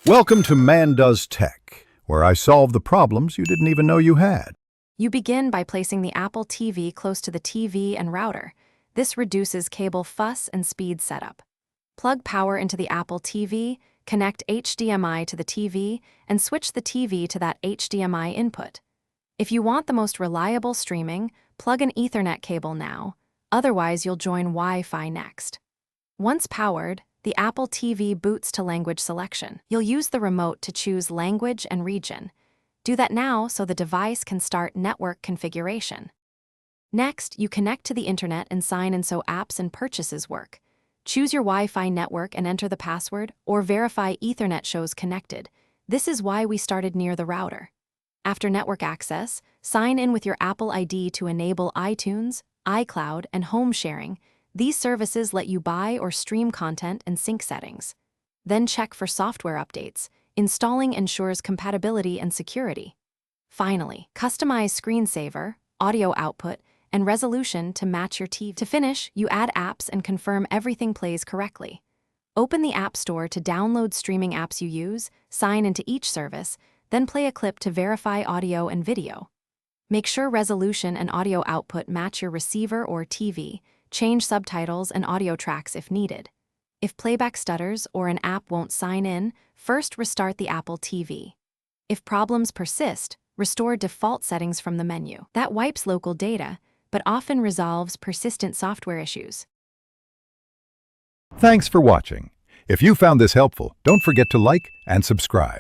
Welcome to Man Does Tech, where I solve the problems you didn't even know you had. You begin by placing the Apple TV close to the TV and router. This reduces cable fuss and speed setup. Plug power into the Apple TV, connect HDMI to the TV, and switch the TV to that HDMI input. If you want the most reliable streaming, plug an Ethernet cable now, otherwise you'll join Wi-Fi next. Once powered, the Apple TV boots to language selection. You'll use the remote to choose language and region. Do that now so the device can start network configuration. Next, you connect to the internet and sign in so apps and purchases work. Choose your Wi-Fi network and enter the password, or verify Ethernet shows connected. This is why we started near the router. After network access, sign in with your Apple ID to enable iTunes, iCloud, and home sharing. These services let you buy or stream content and sync settings. Then check for software updates. Installing ensures compatibility and security. Finally, customize screensaver, audio output, and resolution to match your TV. To finish, you add apps and confirm everything plays correctly. Open the App Store to download streaming apps you use, sign into each service, then play a clip to verify audio and video. Make sure resolution and audio output match your receiver or TV. Change subtitles and audio tracks if needed. If playback stutters or an app won't sign in, first restart the Apple TV. If problems persist, restore default settings from the menu. That wipes local data, but often resolves persistent software issues. Thanks for watching. If you found this helpful, don't forget to like and subscribe.